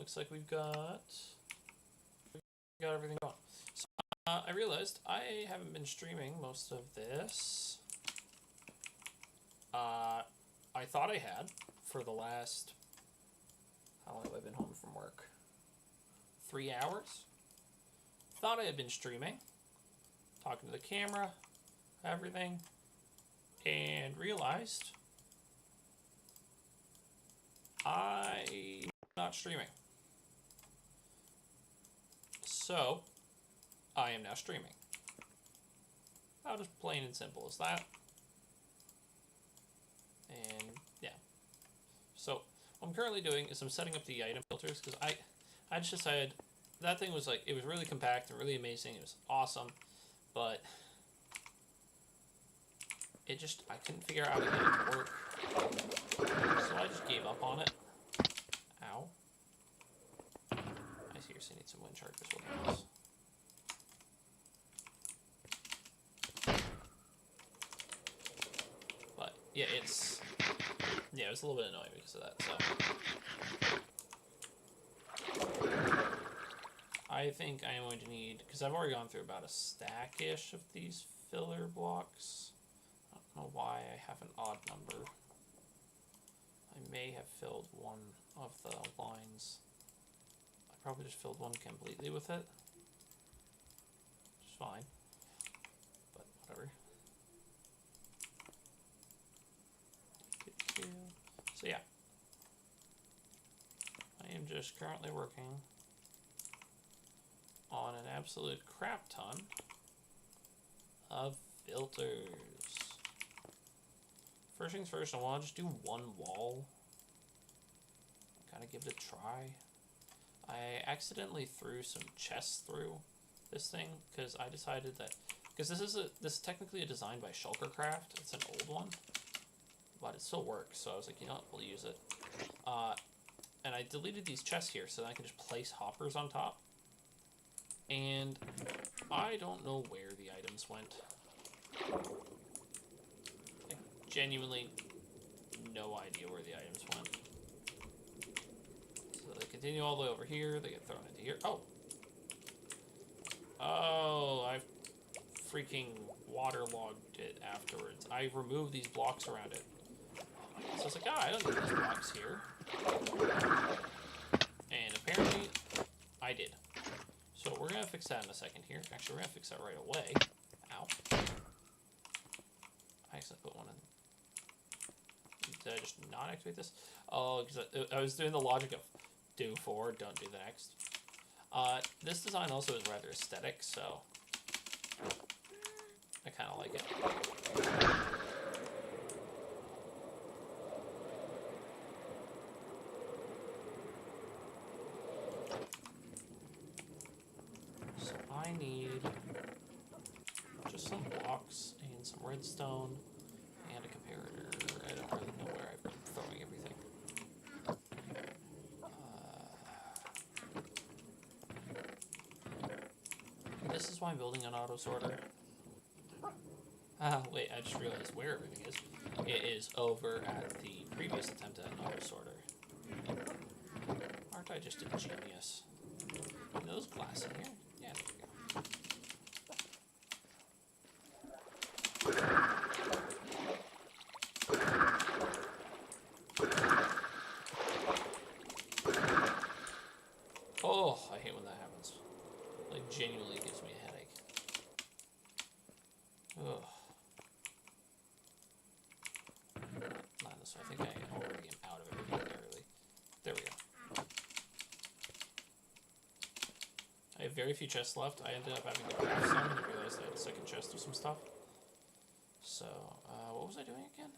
looks like we got everything going. So, I realized I haven't been streaming most of this. I thought I had for the last, how long have I been home from work? 3 hours? Thought I had been streaming, talking to the camera, everything, and realized I'm not streaming. So, I am now streaming. How just plain and simple as that. And yeah. So, what I'm currently doing is I'm setting up the item filters, because I just decided that thing was like, it was really compact and really amazing. It was awesome, but it just, I couldn't figure out how to get it to work. So I just gave up on it. Ow. I seriously need some wind chargers with this. But yeah, it was a little bit annoying because of that, so. I think I am going to need, because I've already gone through about a stack-ish of these filler blocks. I don't know why I have an odd number. I may have filled one of the lines. I probably just filled one completely with it. Which is fine. But whatever. So yeah. I am just currently working on an absolute crap ton of filters. First things first, I want to just do one wall. Kind of give it a try. I accidentally threw some chests through this thing because I decided that, because this is technically a design by Shulkercraft. It's an old one, but it still works. So I was like, you know what, we'll use it. And I deleted these chests here so that I can just place hoppers on top. And I don't know where the items went. Like, genuinely no idea where the items went. So they continue all the way over here, they get thrown into here. Oh! Oh, I freaking waterlogged it afterwards. I removed these blocks around it. So I was like, I don't need these blocks here. And apparently, I did. So we're going to fix that in a second here. Actually, we're going to fix that right away. Ow. I accidentally put one in. Did I just not activate this? Oh, because I was doing the logic of do 4, don't do the next. This design also is rather aesthetic, so I kind of like it. I need just some blocks and some redstone and a comparator. I don't really know where I'm throwing everything. This is why I'm building an auto sorter. Wait, I just realized where everything is. It is over at the previous attempt at an auto sorter. Aren't I just a genius? And there's glass in here. Yeah, there we go. Oh, I hate when that happens. Like, genuinely gives me a headache. Ugh. Not this way. I think I already am out of everything early. There we go. I have very few chests left. I ended up having to craft some and I realized I had a second chest of some stuff. So, what was I doing again?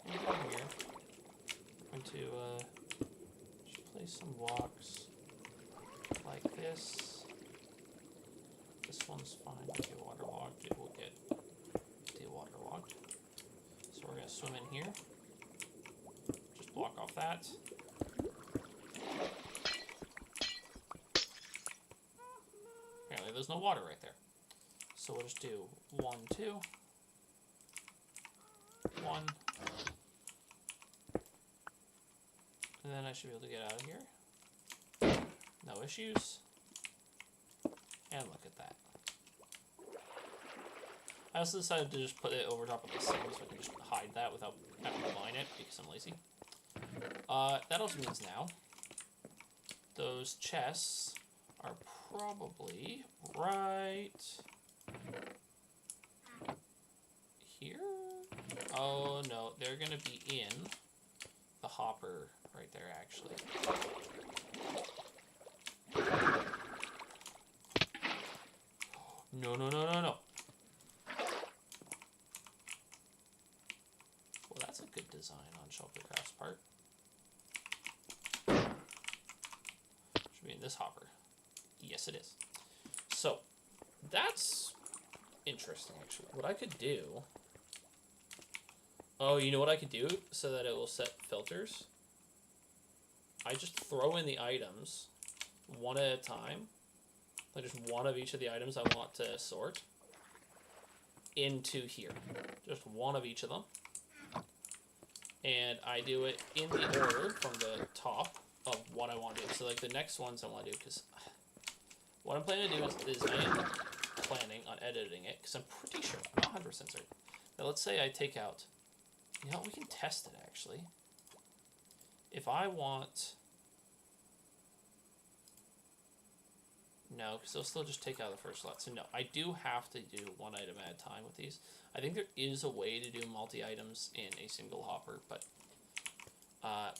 I'm going here. I'm going to, just place some blocks like this. This one's fine. We'll get waterlogged. It will get dewaterlogged. So we're going to swim in here. Just block off that. Apparently there's no water right there. So we'll just do 1, 2, 1, And then I should be able to get out of here. No issues. And look at that. I also decided to just put it over top of the sink so I can just hide that without having to mine it because I'm lazy. That also means now those chests are probably right here. Oh no, they're gonna be in the hopper right there actually. No, no, no, no, no. Well, that's a good design on Sheltercraft's part. Should be in this hopper. Yes, it is. So, that's interesting, actually. What I could do... Oh, you know what I could do so that it will set filters? I just throw in the items one at a time. Like just one of each of the items I want to sort into here. Just one of each of them. And I do it in the order from the top of what I want to do. So like the next ones I want to do, because what I'm planning to do is I am planning on editing it, because I'm pretty sure, I'm not 100% certain. Now let's say I take out, you know, we can test it actually. If I want... No, because they'll still just take out the first slot. So no, I do have to do one item at a time with these. I think there is a way to do multi-items in a single hopper, but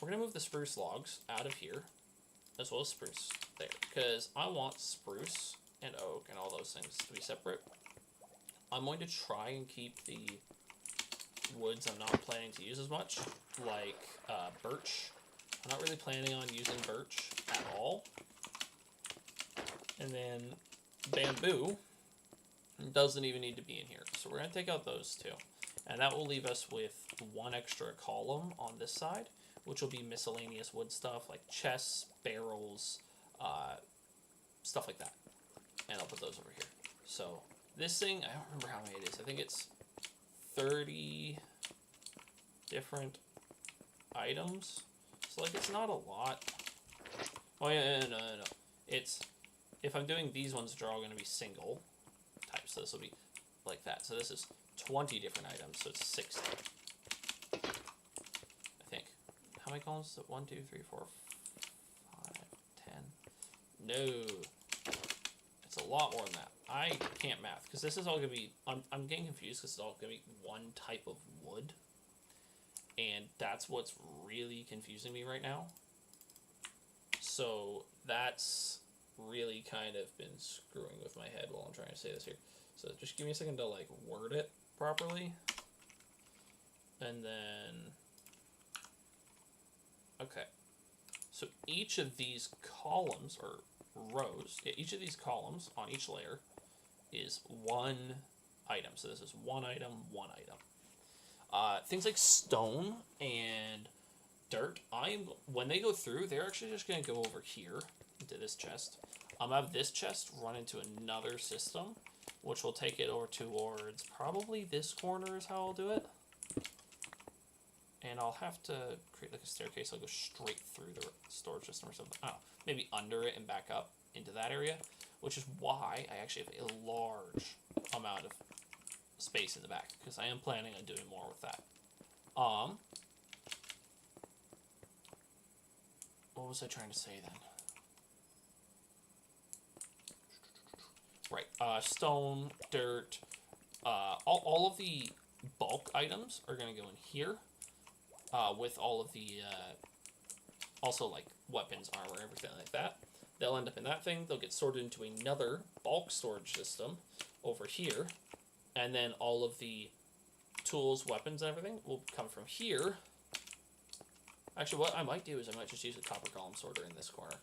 we're going to move the spruce logs out of here, as well as spruce there, because I want spruce and oak and all those things to be separate. I'm going to try and keep the woods I'm not planning to use as much, like birch. I'm not really planning on using birch at all. And then bamboo doesn't even need to be in here. So we're going to take out those two. And that will leave us with one extra column on this side, which will be miscellaneous wood stuff like chests, barrels, stuff like that. And I'll put those over here. So this thing, I don't remember how many it is. I think it's 30 different items. So like it's not a lot. Oh yeah, no. It's... If I'm doing these ones, they're all going to be single types, so this will be like that. So this is 20 different items, so it's 60. I think. How many columns is it? 1, 2, 3, 4, 5, 10. No. It's a lot more than that. I can't math, because this is all going to be... I'm getting confused because it's all going to be one type of wood. And that's what's really confusing me right now. So that's... really kind of been screwing with my head while I'm trying to say this here. So just give me a second to like word it properly. And then... Okay. So each of these columns, or rows, each of these columns on each layer is one item. So this is one item, one item. Things like stone and dirt, when they go through, they're actually just going to go over here into this chest. I'm going to have this chest run into another system, which will take it over towards probably this corner is how I'll do it. And I'll have to create like a staircase. I'll go straight through the storage system or something. Oh, maybe under it and back up into that area, which is why I actually have a large amount of space in the back, because I am planning on doing more with that. What was I trying to say then? Right, stone, dirt, all of the bulk items are going to go in here, with all of the, also like weapons, armor, everything like that. They'll end up in that thing, they'll get sorted into another bulk storage system over here, and then all of the tools, weapons, and everything will come from here. Actually, what I might do is I might just use a copper column sorter in this corner.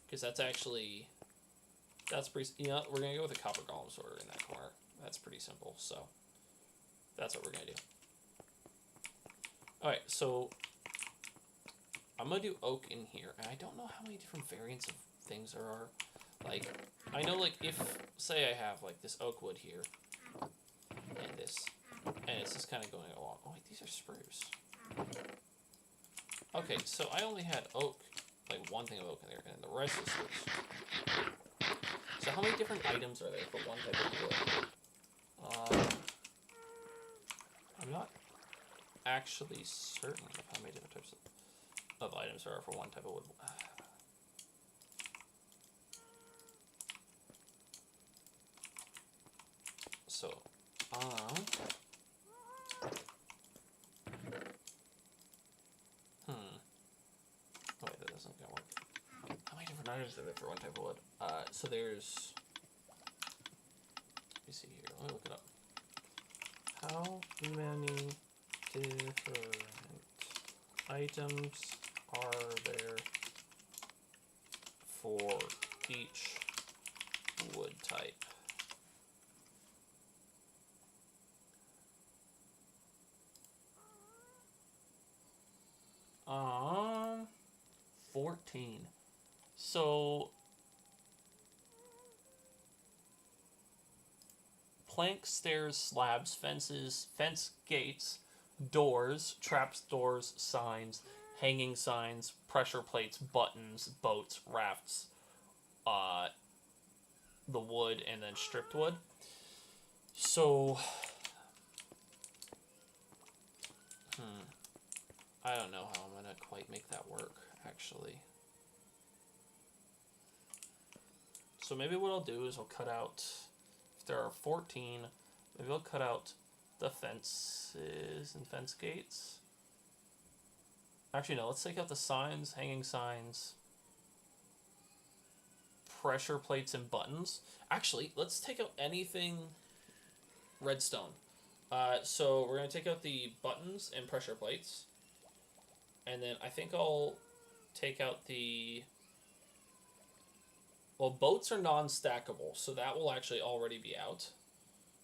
Because that's actually... That's pretty... You know, we're going to go with a copper column sorter in that corner. That's pretty simple, so... That's what we're going to do. Alright, so... I'm going to do oak in here. And I don't know how many different variants of things there are. Like, I know, like, if... Say I have, like, this oak wood here. And this. And it's just kind of going along. Oh, wait, these are spruce. Okay, so I only had oak, like one thing of oak in there, and the rest is spruce. So how many different items are there for one type of wood? I'm not actually certain of how many different types of items there are for one type of wood. So, wait, that isn't gonna work. How many different items are there for one type of wood? So there's, let me see here, let me look it up. How many different items are there for each wood type? 14. So planks, stairs, slabs, fences, fence gates, doors, traps, doors, signs, hanging signs, pressure plates, buttons, boats, rafts, the wood, and then stripped wood. So, I don't know how I'm gonna quite make that work, actually. So maybe what I'll do is I'll cut out, if there are 14, maybe I'll cut out the fences and fence gates. Actually, no, let's take out the signs, hanging signs, pressure plates, and buttons. Actually, let's take out anything redstone. So we're going to take out the buttons and pressure plates. And then I think I'll take out the... Well, boats are non-stackable, so that will actually already be out.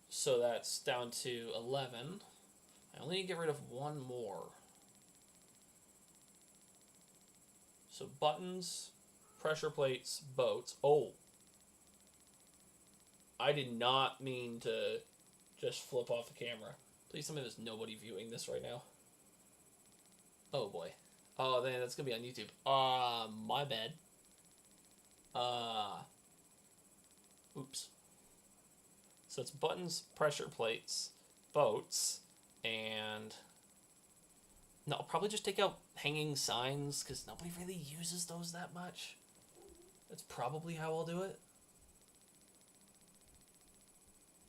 So that's down to 11. I only need to get rid of one more. So buttons, pressure plates, boats. Oh. I did not mean to just flip off the camera. Please tell me there's nobody viewing this right now. Oh boy. Oh man, that's gonna be on YouTube. My bad. Oops. So it's buttons, pressure plates, boats, and... No, I'll probably just take out hanging signs, because nobody really uses those that much. That's probably how I'll do it.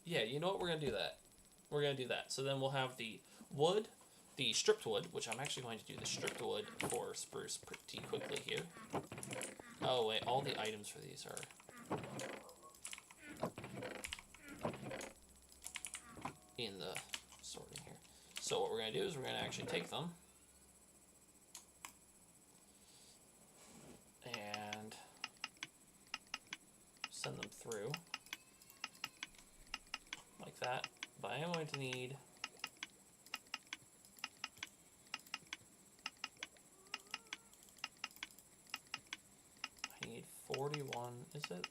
Yeah, you know what? We're going to do that. We're going to do that. So then we'll have the wood, the stripped wood, which I'm actually going to do the stripped wood for spruce pretty quickly here. Oh, wait. All the items for these are in the sorting here. So what we're going to do is we're going to actually take them and send them through like that. But I am going to need I need 41, is it?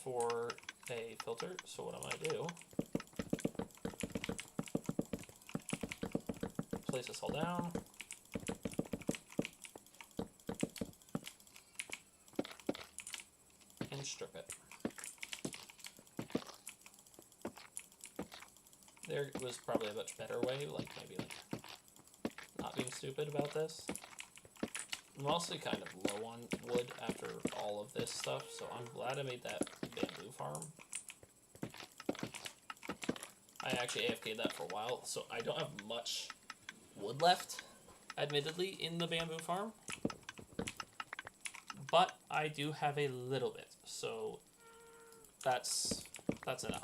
For a filter. So what I'm going to do, place this all down, and strip it. There was probably a much better way, like maybe like not being stupid about this. I'm also kind of low on wood after all of this stuff, so I'm glad I made that bamboo farm. I actually AFK'd that for a while, so I don't have much wood left, admittedly, in the bamboo farm. But I do have a little bit, so that's enough.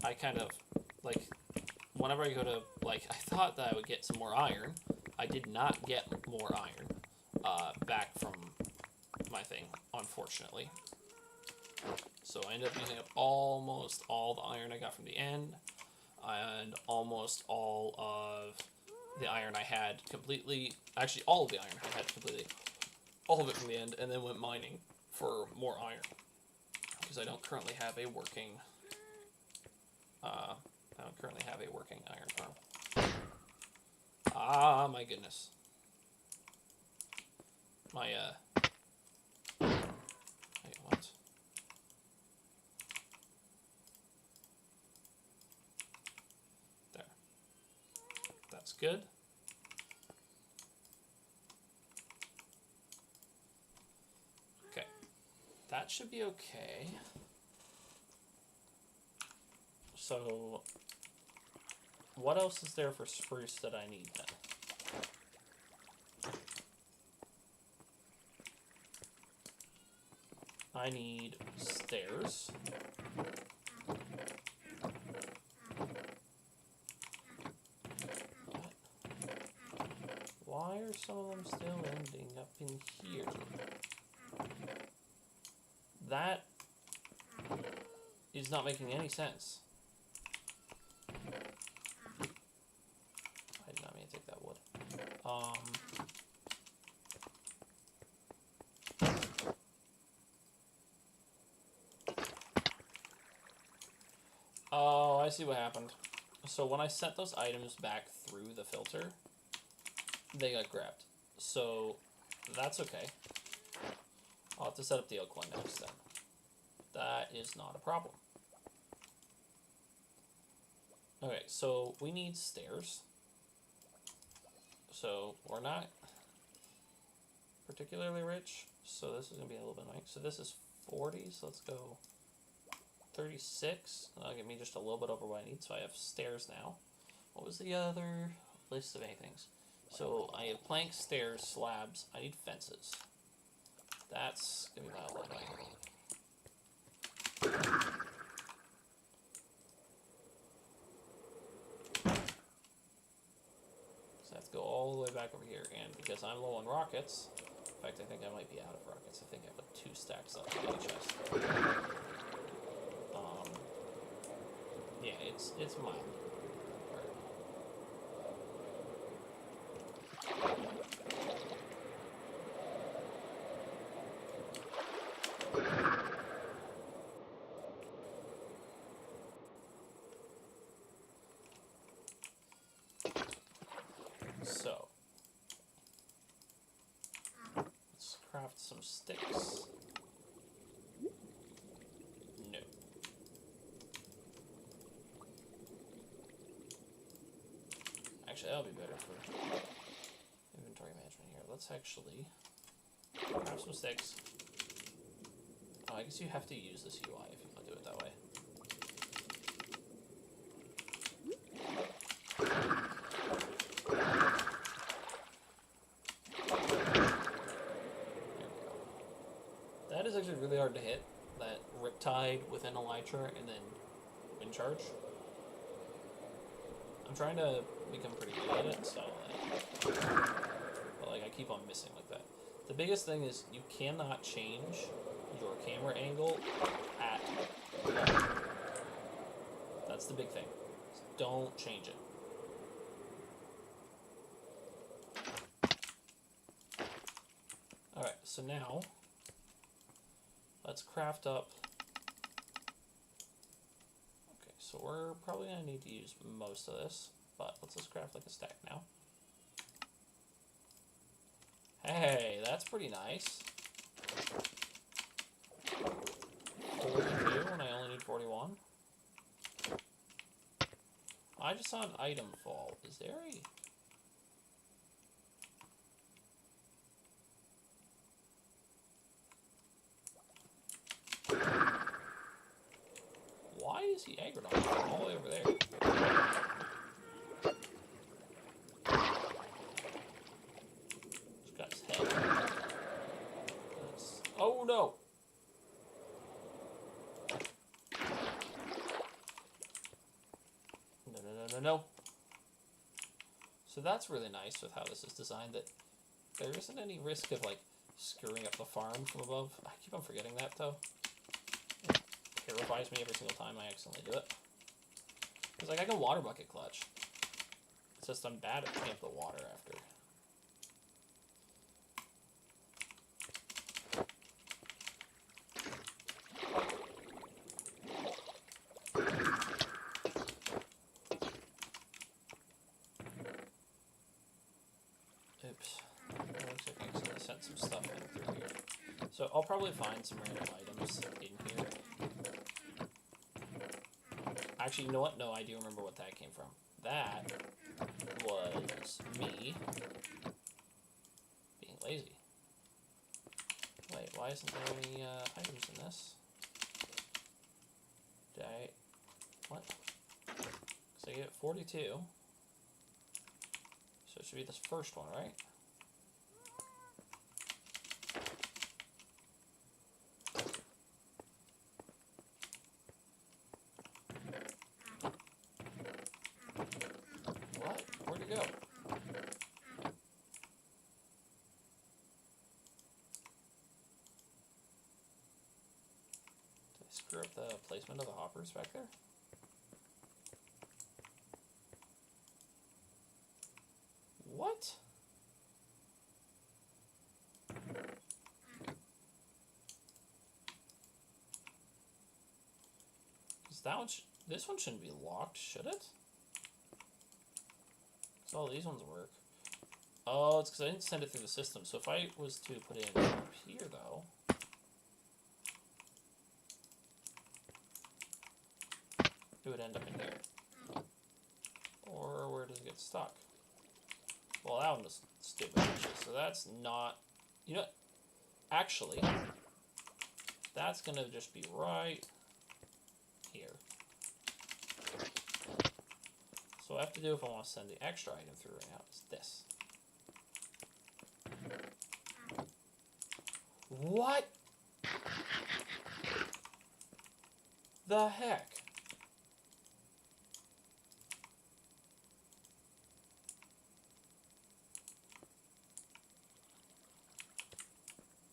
I kind of, like, whenever I go to, like, I thought that I would get some more iron. I did not get more iron back from my thing, unfortunately. So I ended up using up almost all the iron I got from the end, and almost all of the iron I had completely, actually all of the iron I had completely all of it from the end, and then went mining for more iron. Because I don't currently have a working iron farm. Ah, my goodness. Wait, what? There. That's good. Okay. That should be okay. So, what else is there for spruce that I need then? I need stairs. Why are some of them still ending up in here? That is not making any sense. I did not mean to take that wood. Oh, I see what happened. So when I sent those items back through the filter, they got grabbed. So that's okay. I'll have to set up the oak one next then. That is not a problem. Okay, so we need stairs. So we're not particularly rich, so this is going to be a little bit annoying. So this is 40, so let's go 36. That'll give me just a little bit over what I need, so I have stairs now. What was the other list of anythings? So I have planks, stairs, slabs. I need fences. That's going to be my only way. So I have to go all the way back over here, and because I'm low on rockets, in fact I think I might be out of rockets. I think I have 2 stacks left in the chest. Yeah, it's mild. So let's craft some sticks. No. Actually, that'll be better for inventory management here. Let's actually grab some sticks. Oh, I guess you have to use this UI if you want to do it that way. That is actually really hard to hit. That Riptide within Elytra and then Wind Charge. I'm trying to become pretty good at it, so but I keep on missing like that. The biggest thing is you cannot change your camera angle at all. That's the big thing. Just don't change it. Alright, so now let's craft up. Okay, so we're probably going to need to use most of this, but let's just craft like a stack now. Hey, that's pretty nice. 42 when I only need 41. I just saw an item fall. Is there a... Why is he aggroed on me all the way over there? Just got his head. Oh no! No. So that's really nice with how this is designed, that there isn't any risk of like screwing up the farm from above. I keep on forgetting that though. It terrifies me every single time I accidentally do it. Because like I can water bucket clutch. It's just I'm bad at picking up the water after. So I'll probably find some random items in here. Actually, you know what? No, I do remember what that came from. That was me being lazy. Wait, why isn't there any items in this? Did I... What? Because I get 42. So it should be this first one, right? What? Where'd it go? Did I screw up the placement of the hoppers back there? What? Is that one this one shouldn't be locked, should it? So all these ones work. Oh, it's because I didn't send it through the system. So if I was to put it in up here, though, it would end up in here. Or where does it get stuck? Well, that one was stupid, actually. So that's not... You know what? Actually, that's going to just be right here. So what I have to do if I want to send the extra item through right now is this. What the heck?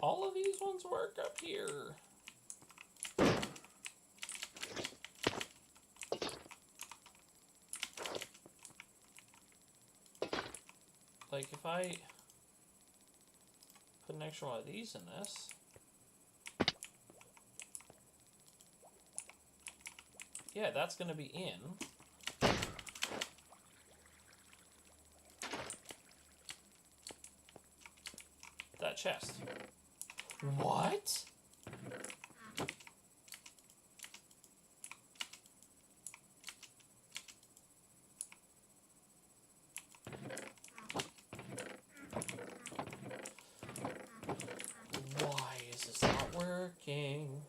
All of these ones work up here. Like if I put an extra one of these in this, yeah, that's going to be in that chest. What? Why is this not working?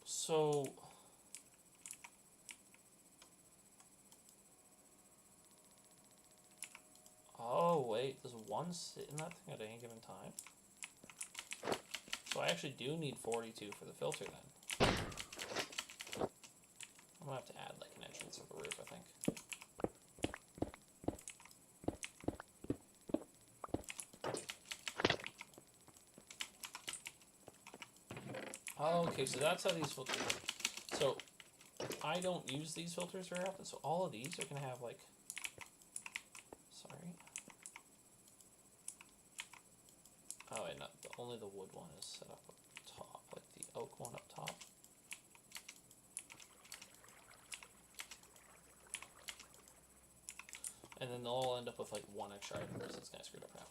So, oh wait, there's one sit in that thing at any given time. So I actually do need 42 for the filter then. I'm gonna have to add like an entrance of the roof, I think. Okay, so that's how these filters work. So, I don't use these filters very often, so all of these are going to have, like... Sorry. Oh, wait, no, only the wood one is set up up top, like the oak one up top. And then they'll all end up with, like, one extra item, because it's kind of screwed up now.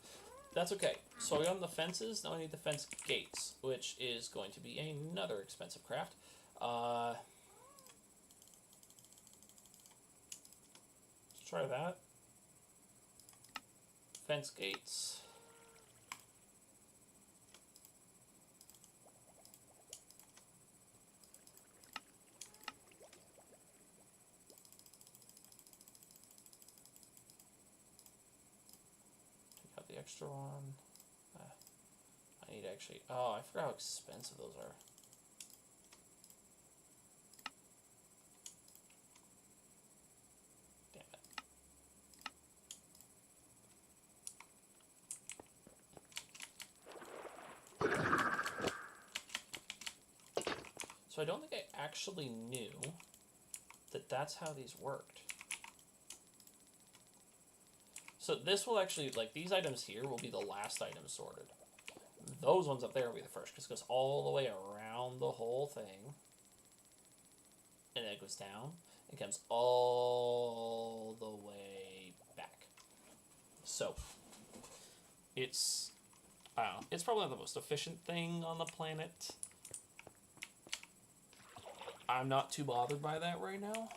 That's okay. So I got the fences. Now I need the fence gates, which is going to be another expensive craft. Let's try that. Fence gates. Take out the extra one. I need to actually... Oh, I forgot how expensive those are. Damn it. So I don't think I actually knew that that's how these worked. So this will actually, like, these items here will be the last items sorted. Those ones up there will be the first, because it goes all the way around the whole thing. And then it goes down. It comes all the way back. So, it's, I don't know, it's probably not the most efficient thing on the planet. I'm not too bothered by that right now.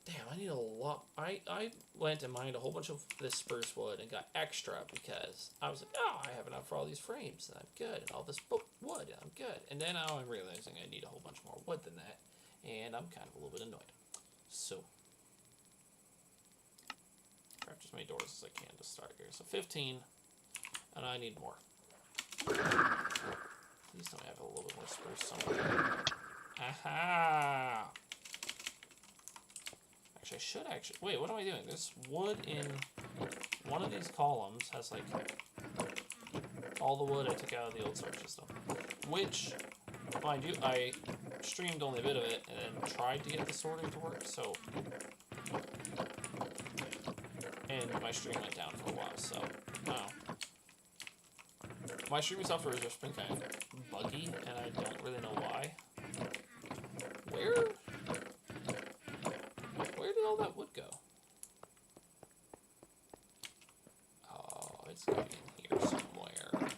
Damn, I need a lot. I went and mined a whole bunch of this spruce wood and got extra because I was like, oh, I have enough for all these frames and I'm good, and all this wood and I'm good. And then now I'm realizing I need a whole bunch more wood than that, and I'm kind of a little bit annoyed. So, craft as many doors as I can to start here. So 15, and I need more. Please tell me I have a little bit more spruce somewhere. Aha! I should actually... Wait, what am I doing? This wood in one of these columns has, like, all the wood I took out of the old storage system. Which, mind you, I streamed only a bit of it and then tried to get the sorting to work, so... And my stream went down for a while, so... My streaming software has just been kind of buggy, and I don't really know why. Where did all that wood go? Oh, it's going in here somewhere.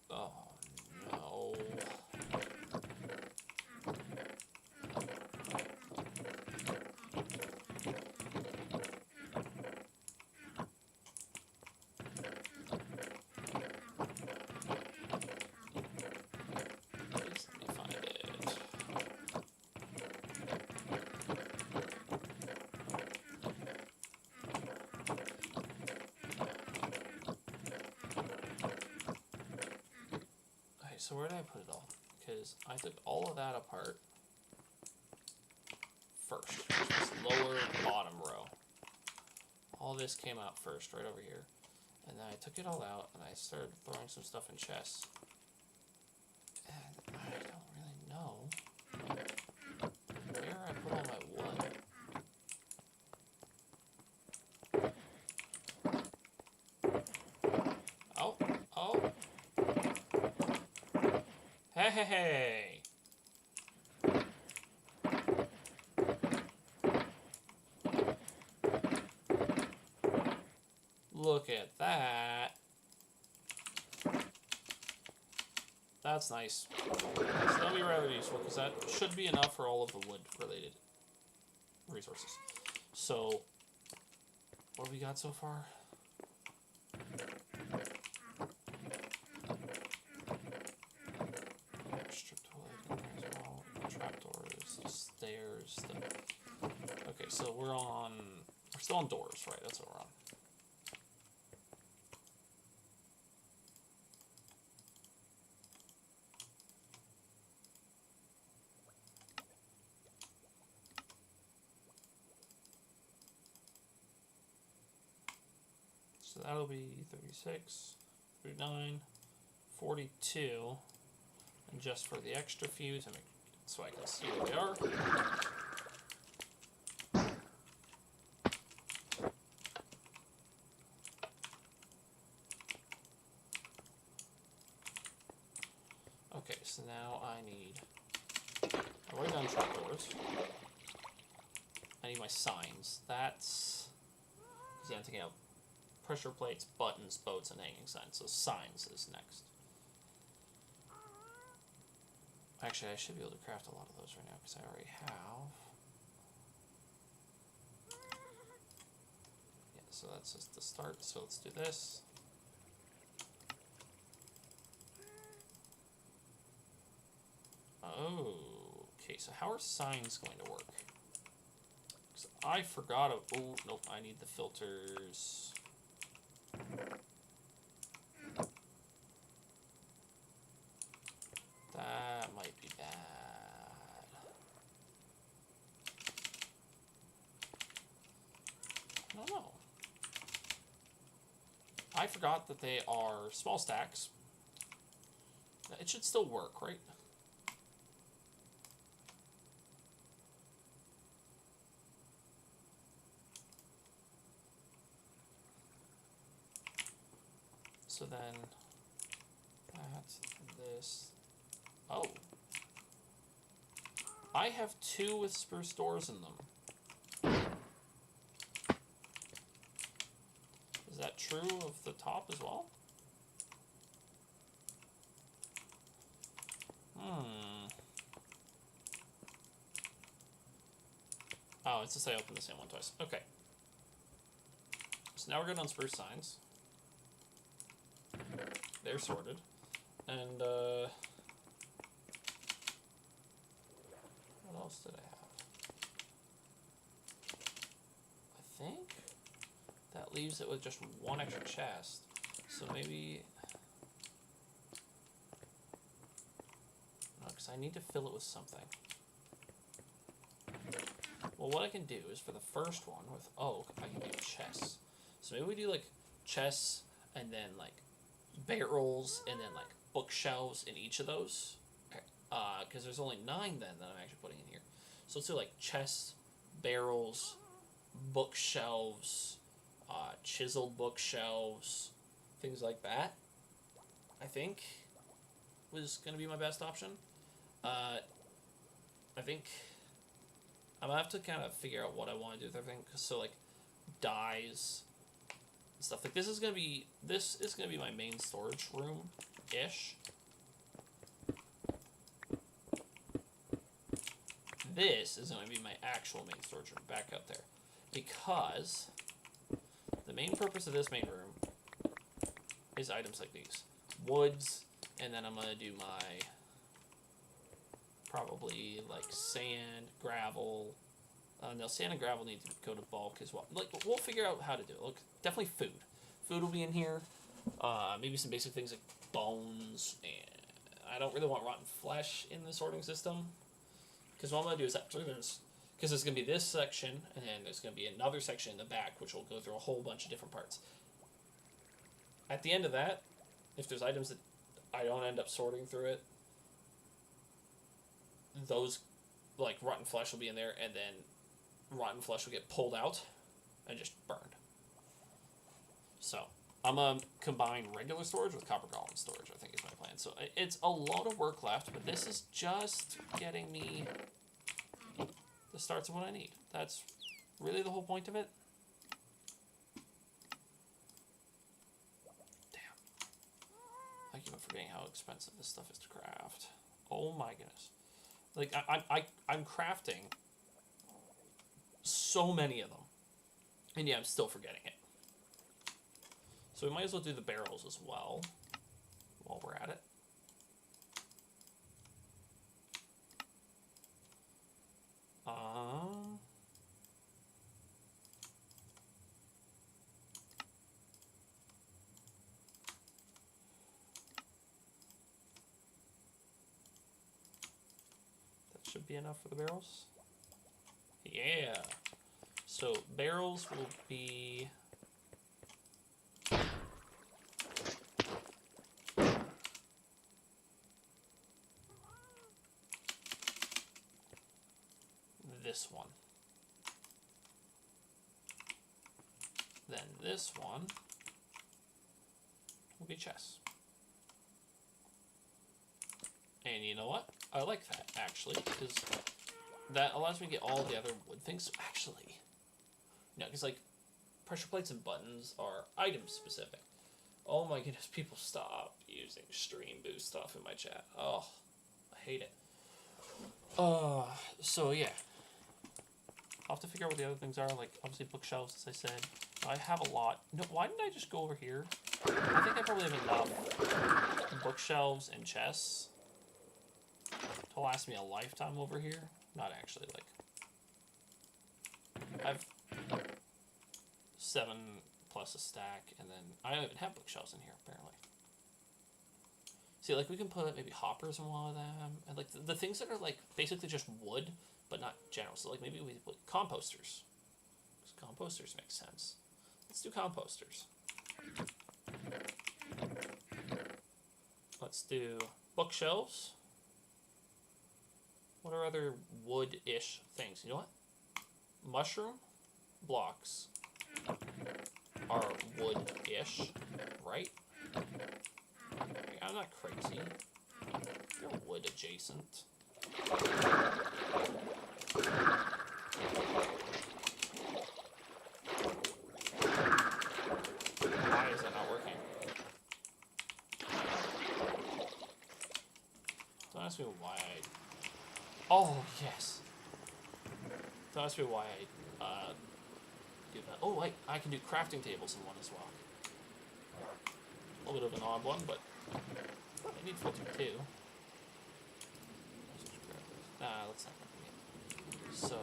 Oh, no. So where did I put it all? Because I took all of that apart first. This lower bottom row. All this came out first, right over here. And then I took it all out and I started throwing some stuff in chests. And I don't really know where I put all my wood. Oh, oh. Hey! Look at that. That's nice. So that'll be rather useful, because that should be enough for all of the wood-related resources. So, what have we got so far? Stairs. Okay, so we're still on doors, right? That's what we're on. So that'll be 36, 39, 42, and just for the extra few to make so I can see what they are. Okay, so now I need... I've already done trapdoors. I need my signs. That's... Yeah, I'm thinking of pressure plates, buttons, boats, and hanging signs. So signs is next. Actually, I should be able to craft a lot of those right now, because I already have. Yeah, so that's just the start. So let's do this. Oh, okay, so how are signs going to work? Because I forgot of... Oh, nope, I need the filters. That might be bad. I don't know. I forgot that they are small stacks. It should still work, right? So then that's this. Oh. I have 2 with spruce doors in them. Is that true of the top as well? Oh, it's just I opened the same one twice. Okay. So now we're good on spruce signs. They're sorted. And, what else did I have? I think that leaves it with just 1 extra chest. So maybe... No, because I need to fill it with something. Well, what I can do is for the first one with oak, I can do chests. So maybe we do like chests and then like barrels and then like bookshelves in each of those. Because there's only 9 then that I'm actually putting in here. So let's do like chests, barrels, bookshelves, chiseled bookshelves, things like that. I think was going to be my best option. I think I'm going to have to kind of figure out what I want to do with everything. So, like, dyes and stuff. Like, this is going to be my main storage room-ish. This is going to be my actual main storage room back up there. Because the main purpose of this main room is items like these. Woods, and then I'm going to do my... probably like sand, gravel. No, sand and gravel need to go to bulk as well. Like, we'll figure out how to do it. Look, definitely food. Food will be in here. Maybe some basic things like bones. And I don't really want rotten flesh in the sorting system. Because what I'm going to do is actually because there's going to be this section, and then there's going to be another section in the back, which will go through a whole bunch of different parts. At the end of that, if there's items that I don't end up sorting through it, those, like, rotten flesh will be in there, and then rotten flesh will get pulled out and just burned. So, I'm going to combine regular storage with copper golem storage, I think is my plan. So, it's a lot of work left, but this is just getting me the starts of what I need. That's really the whole point of it. Damn. I keep forgetting how expensive this stuff is to craft. Oh my goodness. Like, I'm crafting so many of them. And yeah, I'm still forgetting it. So we might as well do the barrels as well, while we're at it. That should be enough for the barrels. Yeah. So barrels will be... this one. Then this one will be chests. And you know what? I like that, actually, because that allows me to get all the other wood things. Actually, no, because, like, pressure plates and buttons are item specific. Oh my goodness, people stop using stream boost stuff in my chat. Oh, I hate it. So yeah. I'll have to figure out what the other things are, like, obviously bookshelves, as I said. I have a lot. No, why didn't I just go over here? I think I probably have enough bookshelves and chests to last me a lifetime over here. Not actually, like... I've 7 plus a stack, and then I don't even have bookshelves in here, apparently. See, like, we can put maybe hoppers in one of them, and, like, the things that are, like, basically just wood, but not general. So, like, maybe we put composters. Because composters make sense. Let's do composters. Let's do bookshelves. What are other wood-ish things? You know what? Mushroom blocks are wood-ish, right? I'm not crazy. They're wood adjacent. Why is that not working? Don't ask me why I... Oh, yes! Don't ask me why I do that. Oh, I can do crafting tables in one as well. A little bit of an odd one, but I need filter too. Let's not grab it. So...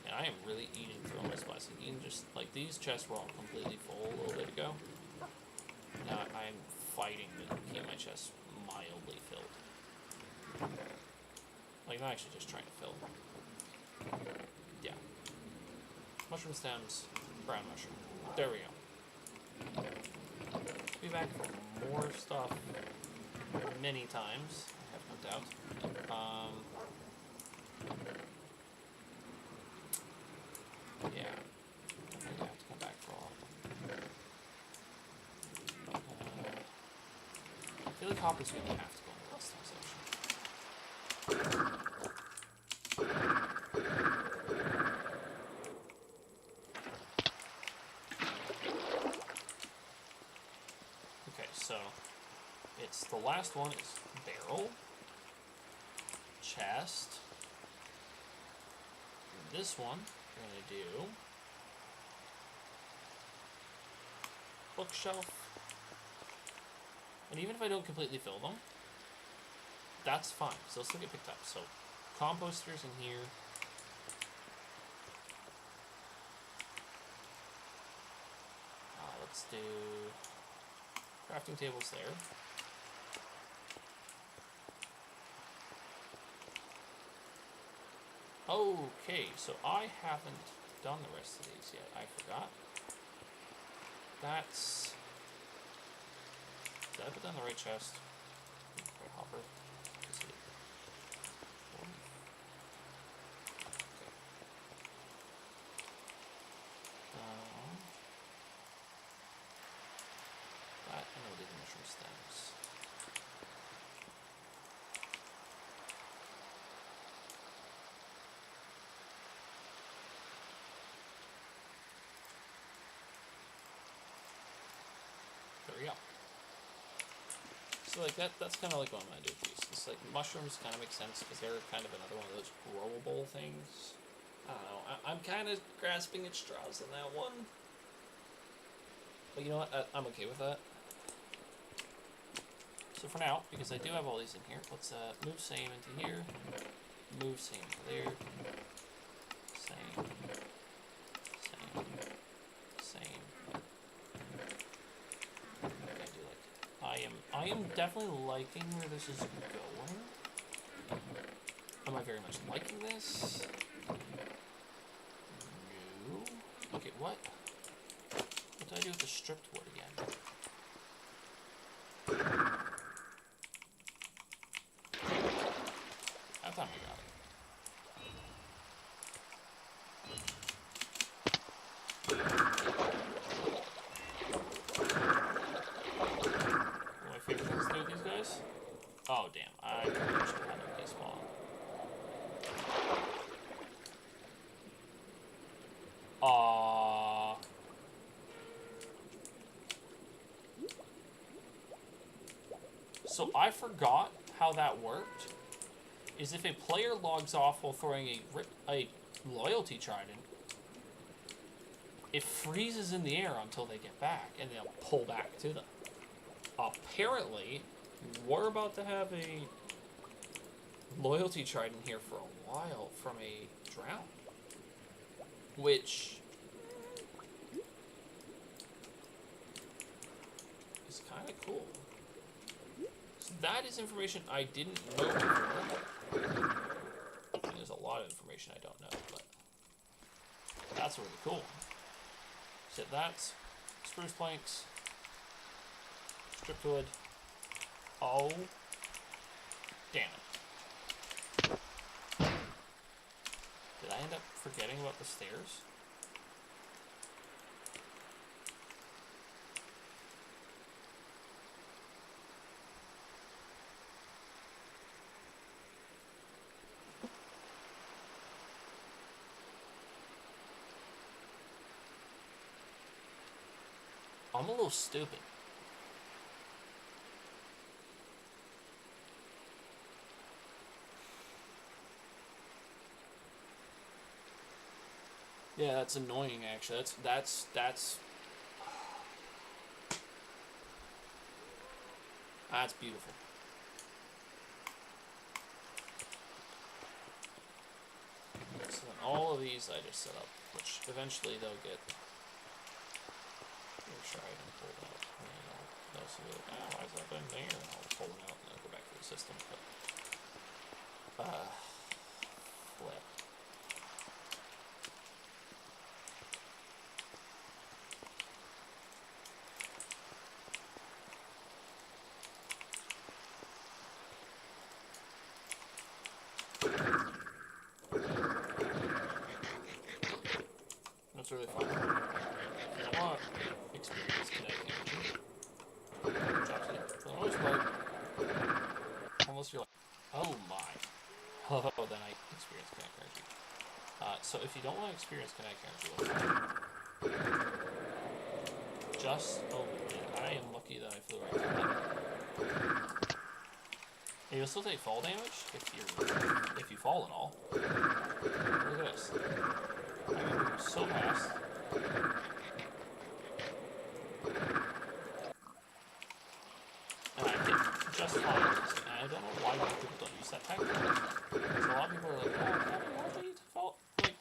And I am really eating through my supplies. Like, you can just, like, these chests were all completely full a little bit ago. Now I'm fighting to keep my chest mildly filled. Like, not actually just trying to fill. Yeah. Mushroom stems, brown mushroom. There we go. Be back for more stuff many times, I have no doubt. Yeah. I'm gonna have to come back for all of them. I feel like Hopper's gonna have to go in the custom section. Okay, so it's the last one is barrel, chest. And this one we're gonna do bookshelf. And even if I don't completely fill them, that's fine, so they'll still get picked up. So composters in here. Let's do crafting tables there. Okay, so I haven't done the rest of these yet. I forgot. That's... Did I put that in the right chest? Okay, Hopper. Okay. That, and we'll do the mushroom stems. There we go. So like that's kind of like what I'm gonna do with these. It's like mushrooms kind of make sense because they're kind of another one of those growable things. I don't know. I'm kind of grasping at straws on that one. But you know what? I'm okay with that. So for now, because I do have all these in here, let's move same into here. Move same into there. Same. Same. Same. Okay, I do like it. I am definitely liking where this is going. Am I very much liking this? No. Okay, what? What do I do with the stripped wood again? I thought I got it. My favorite things to do with these guys? Oh damn, I should have them despawn. So I forgot how that worked. Is if a player logs off while throwing a loyalty trident, it freezes in the air until they get back, and they'll pull back to them. Apparently, we're about to have a loyalty trident here for a while from a drown, which is kind of cool. So that is information I didn't know before. I mean, there's a lot of information I don't know, but that's really cool. So that's spruce planks, stripped wood. Oh, damn it. Did I end up forgetting about the stairs? I'm a little stupid. Yeah, that's annoying. Actually, that's beautiful. So then all of these I just set up, which eventually they'll get. Make sure I can pull that. They'll see like, oh, why is that been there? And I'll pull them out and then go back to the system. But flip. That's really fun. You don't want experience kinetic energy. Which actually, for the most part, unless you're like, oh my. Oh, then I experience kinetic energy. So if you don't want to experience kinetic energy, oh man, I am lucky that I flew right through that. And you'll still take fall damage if you fall at all. Look at this. I can move so fast. And I hit just fine. And I don't know why people don't use that tactic. So a lot of people are like, oh, why don't you fall? Like,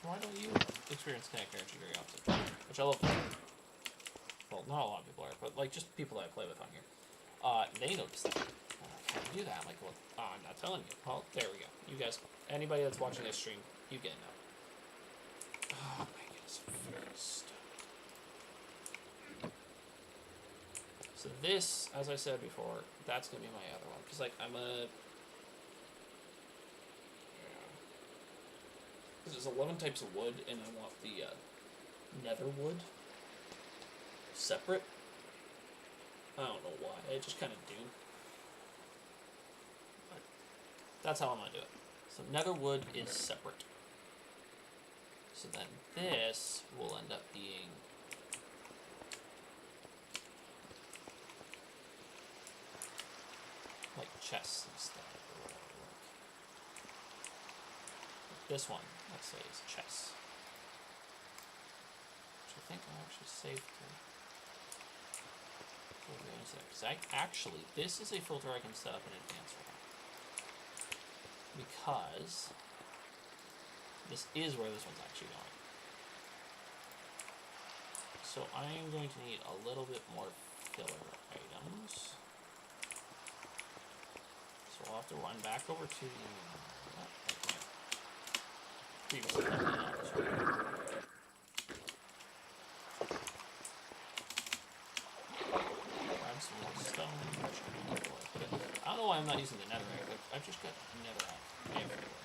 why don't you experience kinetic energy very often? Which I love. Well, not a lot of people are, but like just people that I play with on here. They notice that. How do you do that? I'm like, well, I'm not telling you. Well, there we go. You guys, anybody that's watching this stream, you get it now. Oh my goodness, very stupid. So this, as I said before, that's gonna be my other one. Cause like there's 11 types of wood, and I want the nether wood separate. I don't know why. I just kind of do. But that's how I'm gonna do it. So nether wood is separate. So then this will end up being like chests instead, or whatever. Like this one, let's say, is chests. Which I think I actually saved to because this is a filter I can set up in advance for that. Because this is where this one's actually going. So I am going to need a little bit more filler items. So I'll have to run back over to the previous grab some more stone. I don't know why I'm not using the netherrack. I've just got netherrack everywhere.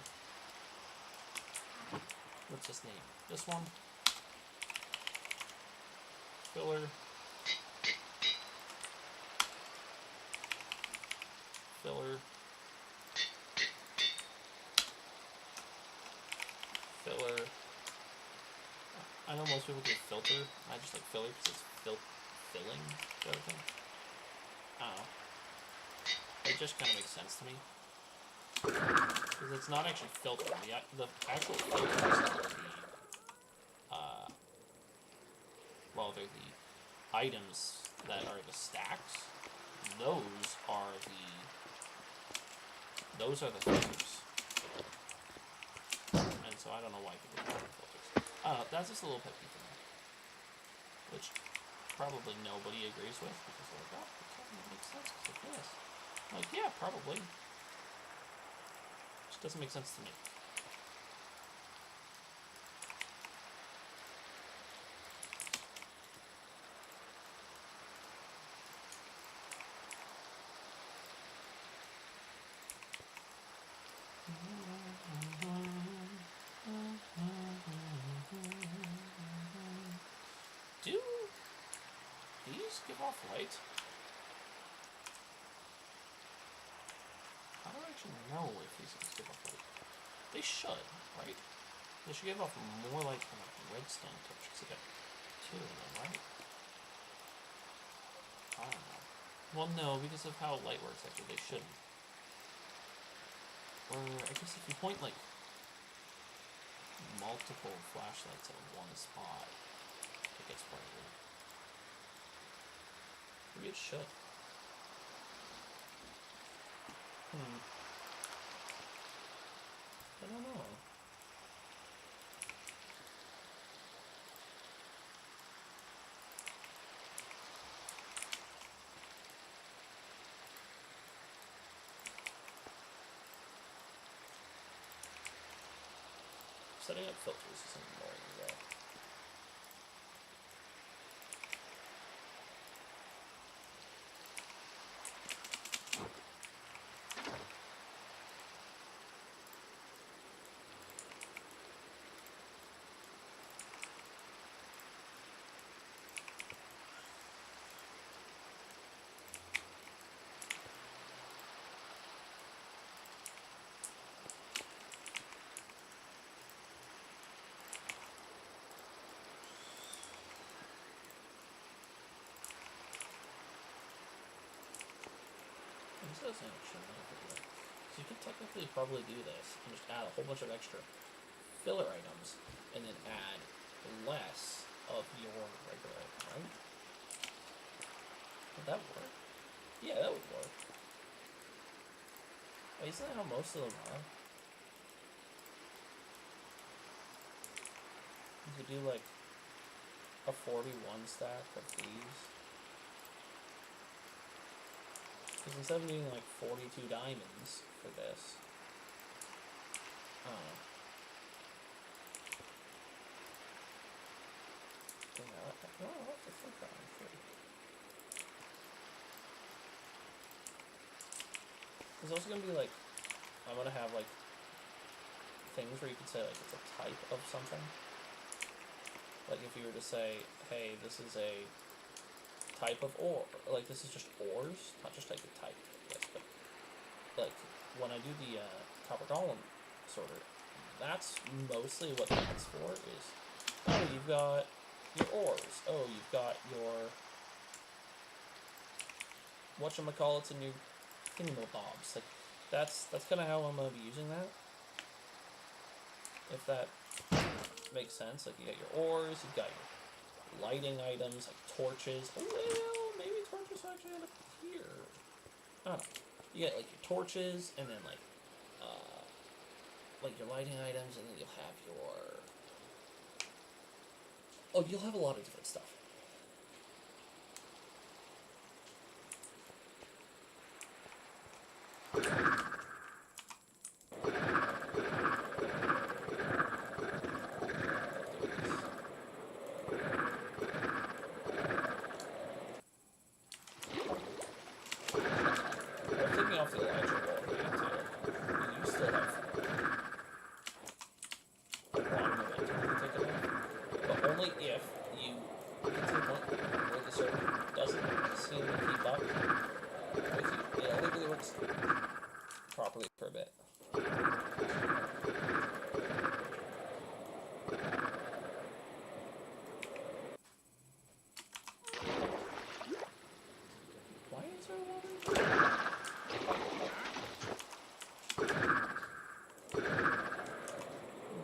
What's this name? This one? Filler. Filler. Filler. I know most people do filter. I just like filler because it's filling the other thing. I don't know. It just kind of makes sense to me. Because it's not actually filtering. The actual filters are they're the items that are the stacks. Those are the filters. And so I don't know why people call them filters. That's just a little pet peeve for me. Which probably nobody agrees with because they're like, oh, it doesn't make sense because of this. I'm like, yeah, probably. Just doesn't make sense to me. Do these give off light? I don't actually know if these things give off light. They should, right? They should give off more light than like redstone torches. I got 2 of them, right? Well, no, because of how light works, actually, they shouldn't. Or, I guess if you point, like, multiple flashlights at one spot, it gets brighter. Maybe it should. I don't know. Setting up filters is annoying as well. This doesn't actually matter. So you could technically probably do this and just add a whole bunch of extra filler items and then add less of your regular item, right? Would that work? Yeah, that would work. Wait, isn't that how most of them are? You could do like a 41 stack of these. Because instead of needing like 42 diamonds for this, I don't know. Yeah, I'll have to think that one through. There's also gonna be like, I'm gonna have like things where you could say like it's a type of something. Like if you were to say, hey, this is a type of ore, like this is just ores, not just like a type, I guess, but like when I do the copper golem sorter, that's mostly what that's for. Is oh, you've got your ores, oh, you've got your whatchamacallits and your thingamabobs. Like that's kind of how I'm gonna be using that. If that makes sense, like you got your ores, you've got your lighting items like torches. Well, maybe torches actually end up here. I don't know. You get like your torches, and then like your lighting items, and then you'll have your. Oh, you'll have a lot of different stuff. Off the electrical too. You still have one momentum to take it off, but only if you get to the point where the server doesn't seem to keep up with you. It only really works properly for a bit. Why is there water?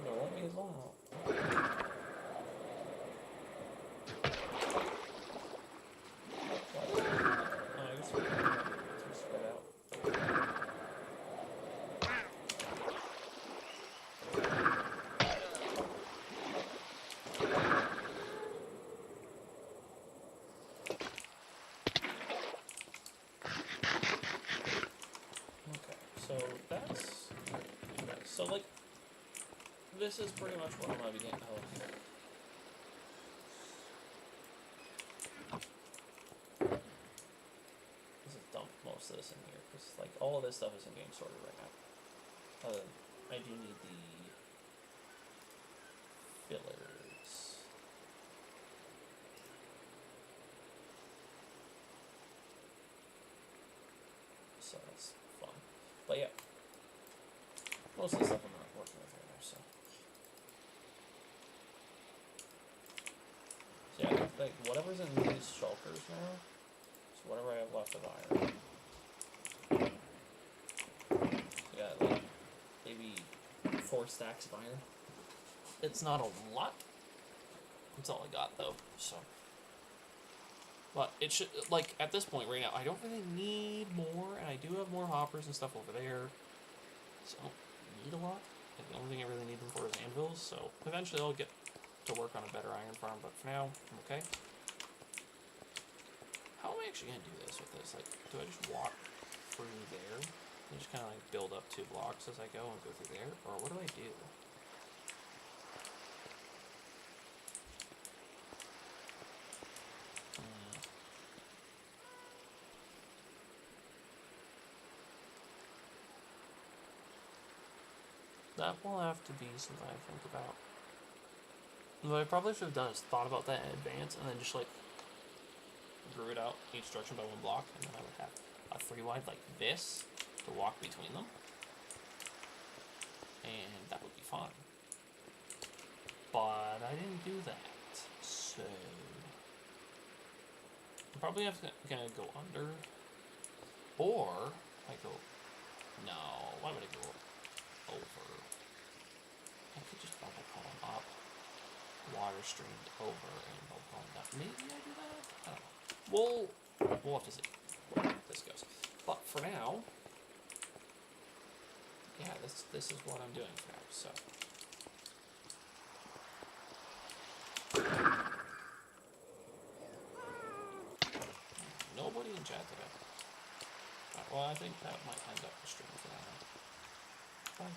There won't be as long. I guess we're to spread out. Okay, so that's so like this is pretty much what I'm gonna be getting. Oh. Dump most of this in here because like all of this stuff isn't getting sorted right now. I do need the fillers. So that's fun. But yeah, most of the stuff I'm not working with right now. So yeah, like whatever's in these shulkers now. So whatever I have left of iron. I got like maybe 4 stacks of iron. It's not a lot. That's all I got though, so. But it should, like, at this point right now, I don't really need more, and I do have more hoppers and stuff over there. So I don't need a lot. Like, the only thing I really need them for is anvils, so eventually I'll get to work on a better iron farm, but for now, I'm okay. How am I actually going to do this with this? Like, do I just walk through there? And just kind of like build up 2 blocks as I go and go through there? Or what do I do? That will have to be something I think about. What I probably should have done is thought about that in advance and then just like grew it out each direction by 1 block, and then I would have a 3 wide like this to walk between them. And that would be fine. But I didn't do that. So I'm probably gonna go under. Or I go, no, why would I go over? I could just bubble column up, water streamed over, and bubble column down. Maybe I do that? I don't know. We'll have to see where this goes. But for now, yeah, this is what I'm doing for now, so. Nobody in chat today. Well, I think that might end up the stream for now. Bye.